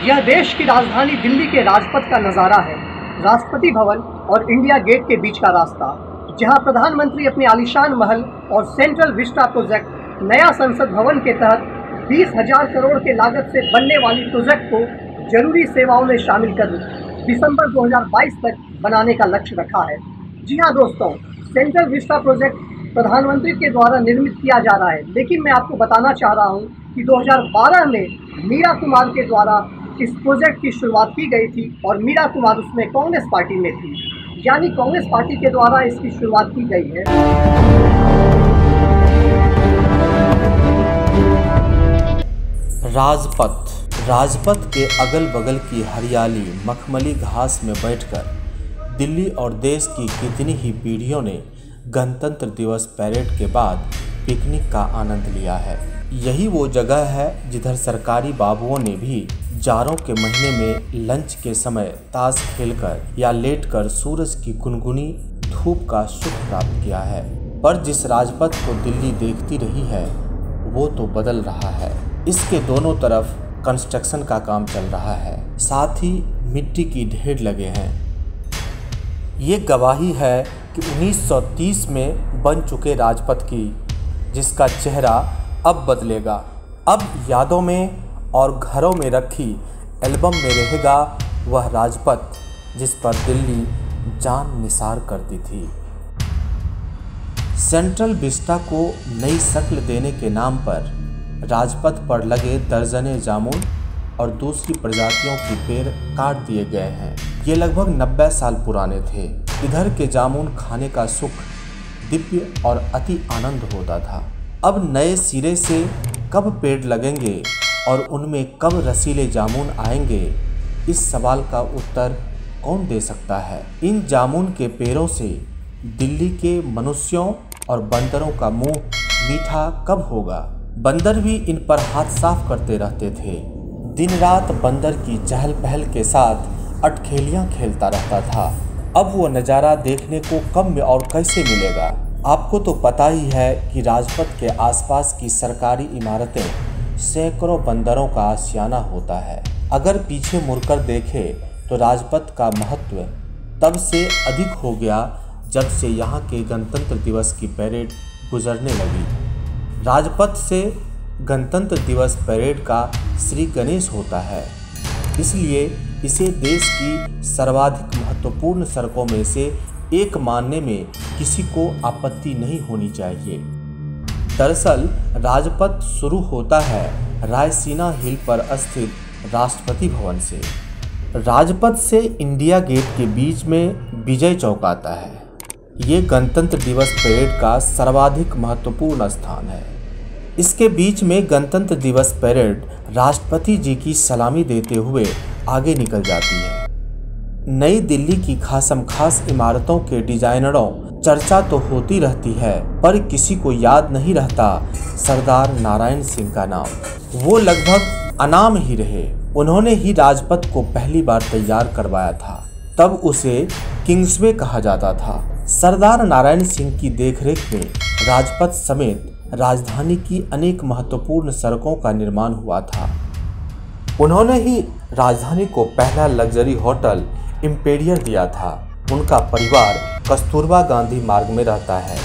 यह देश की राजधानी दिल्ली के राजपथ का नज़ारा है। राष्ट्रपति भवन और इंडिया गेट के बीच का रास्ता, जहां प्रधानमंत्री अपने आलीशान महल और सेंट्रल विस्टा प्रोजेक्ट नया संसद भवन के तहत 20,000 करोड़ के लागत से बनने वाली प्रोजेक्ट को जरूरी सेवाओं में शामिल कर दिसंबर 2022 तक बनाने का लक्ष्य रखा है। जी हाँ दोस्तों, सेंट्रल विस्टा प्रोजेक्ट प्रधानमंत्री के द्वारा निर्मित किया जा रहा है, लेकिन मैं आपको बताना चाह रहा हूँ कि 2012 में मीरा कुमार के द्वारा इस प्रोजेक्ट की शुरुआत की गई थी और मीरा कुमार उसमें कांग्रेस पार्टी में थी, यानी कांग्रेस पार्टी के द्वारा इसकी शुरुआत की गई है। राजपथ के अगल बगल की हरियाली मखमली घास में बैठकर दिल्ली और देश की कितनी ही पीढ़ियों ने गणतंत्र दिवस परेड के बाद पिकनिक का आनंद लिया है। यही वो जगह है जिधर सरकारी बाबुओं ने भी जाड़ों के महीने में लंच के समय ताश खेलकर या लेटकर सूरज की गुनगुनी धूप का सुख प्राप्त किया है। पर जिस राजपथ को दिल्ली देखती रही है वो तो बदल रहा है। इसके दोनों तरफ कंस्ट्रक्शन का काम चल रहा है, साथ ही मिट्टी की ढेर लगे हैं। ये गवाही है कि 1930 में बन चुके राजपथ की, जिसका चेहरा अब बदलेगा। अब यादों में और घरों में रखी एल्बम में रहेगा वह राजपथ जिस पर दिल्ली जान निसार करती थी। सेंट्रल विस्टा को नई शक्ल देने के नाम पर राजपथ पर लगे दर्जने जामुन और दूसरी प्रजातियों के पेड़ काट दिए गए हैं। ये लगभग 90 साल पुराने थे। इधर के जामुन खाने का सुख दिव्य और अति आनंद होता था। अब नए सिरे से कब पेड़ लगेंगे और उनमें कब रसीले जामुन आएंगे, इस सवाल का उत्तर कौन दे सकता है। इन जामुन के पेड़ों से दिल्ली के मनुष्यों और बंदरों का मुंह मीठा कब होगा। बंदर भी इन पर हाथ साफ करते रहते थे। दिन रात बंदर की चहल पहल के साथ अटखेलियाँ खेलता रहता था। अब वो नज़ारा देखने को कब में और कैसे मिलेगा। आपको तो पता ही है कि राजपथ के आसपास की सरकारी इमारतें सैकड़ों बंदरों का आशियाना होता है। अगर पीछे मुड़कर देखें तो राजपथ का महत्व तब से अधिक हो गया जब से यहाँ के गणतंत्र दिवस की परेड गुजरने लगी। राजपथ से गणतंत्र दिवस परेड का श्री गणेश होता है, इसलिए इसे देश की सर्वाधिक महत्वपूर्ण सड़कों में से एक मानने में किसी को आपत्ति नहीं होनी चाहिए। दरअसल राजपथ शुरू होता है रायसीना हिल पर स्थित राष्ट्रपति भवन से। राजपथ से इंडिया गेट के बीच में विजय चौक आता है। ये गणतंत्र दिवस परेड का सर्वाधिक महत्वपूर्ण स्थान है। इसके बीच में गणतंत्र दिवस परेड राष्ट्रपति जी की सलामी देते हुए आगे निकल जाती है। नई दिल्ली की खासमखास इमारतों के डिजाइनरों चर्चा तो होती रहती है, पर किसी को याद नहीं रहता सरदार नारायण सिंह का नाम। वो लगभग अनाम ही रहे। उन्होंने ही राजपथ को पहली बार तैयार करवाया था, तब उसे किंग्सवे कहा जाता था। सरदार नारायण सिंह की देखरेख में राजपथ समेत राजधानी की अनेक महत्वपूर्ण सड़कों का निर्माण हुआ था। उन्होंने ही राजधानी को पहला लग्जरी होटल इम्पेरियर दिया था। उनका परिवार कस्तूरबा गांधी मार्ग में रहता है।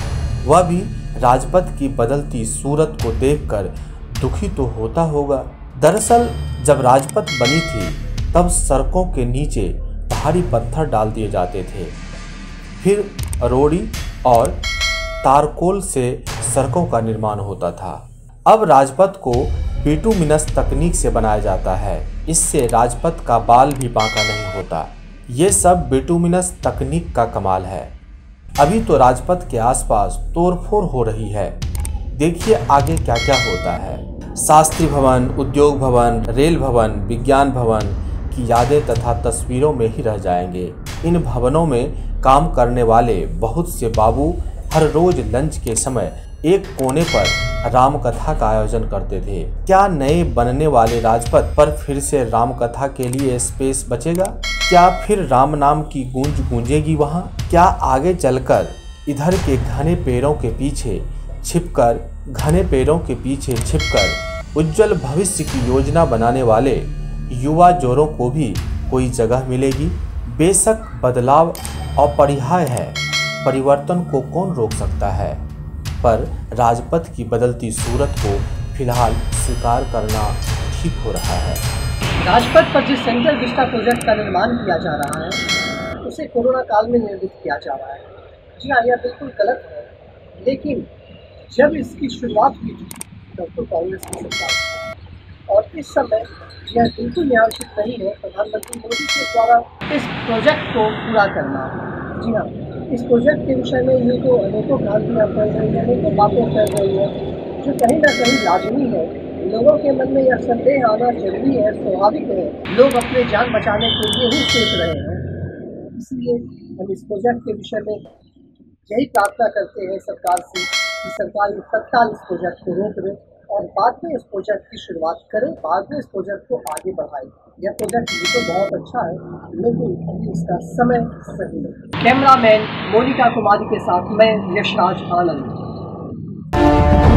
वह भी राजपथ की बदलती सूरत को देखकर दुखी तो होता होगा। दरअसल जब राजपथ बनी थी तब सड़कों के नीचे भारी पत्थर डाल दिए जाते थे, फिर रोड़ी और तारकोल से सड़कों का निर्माण होता था। अब राजपथ को बिटुमिनस तकनीक से बनाया जाता है। इससे राजपथ का बाल भी बांका नहीं होता। ये सब बिटुमिनस तकनीक का कमाल है। अभी तो राजपथ के आसपास तोड़फोड़ हो रही है। देखिए आगे क्या क्या होता है। शास्त्री भवन, उद्योग भवन, रेल भवन, विज्ञान भवन की यादें तथा तस्वीरों में ही रह जाएंगे। इन भवनों में काम करने वाले बहुत से बाबू हर रोज लंच के समय एक कोने पर रामकथा का आयोजन करते थे। क्या नए बनने वाले राजपथ पर फिर से रामकथा के लिए स्पेस बचेगा? क्या फिर राम नाम की गूंज गूंजेगी वहाँ? क्या आगे चलकर इधर के घने पेड़ों के पीछे छिपकर उज्जवल भविष्य की योजना बनाने वाले युवा जोरों को भी कोई जगह मिलेगी। बेशक बदलाव अपरिहार्य है, परिवर्तन को कौन रोक सकता है, पर राजपथ की बदलती सूरत को फिलहाल स्वीकार करना ठीक हो रहा है। राजपथ पर जिस सेंट्रल विस्टा प्रोजेक्ट का निर्माण किया जा रहा है उसे कोरोना काल में निर्मित किया जा रहा है। जी हाँ, यह बिल्कुल गलत है, लेकिन जब इसकी शुरुआत हुई थी तब तो कांग्रेस की सरकार थी और इस समय यह बिल्कुल न्यायोचित नहीं है प्रधानमंत्री मोदी के द्वारा इस प्रोजेक्ट को पूरा करना। जी हाँ, इस प्रोजेक्ट के विषय में ये तो अनेकों भ्रांतियाँ फैल रही हैं, अनेकों बातें फैल रही हैं, जो कहीं ना कहीं लाजमी है। लोगों के मन में यह संदेह आना जरूरी है, स्वाभाविक है। लोग अपने जान बचाने के लिए ही सोच रहे हैं। इसलिए हम इस प्रोजेक्ट के विषय में यही प्रार्थना करते हैं सरकार से कि सरकार तत्काल इस प्रोजेक्ट को रोक दे और बाद में इस प्रोजेक्ट की शुरुआत करें, बाद में इस प्रोजेक्ट को आगे बढ़ाएं। यह प्रोजेक्ट भी तो बहुत अच्छा है, लेकिन अभी इसका समय सही नहीं। कैमरामैन मोनिका कुमारी के साथ मैं यशराज आनंद।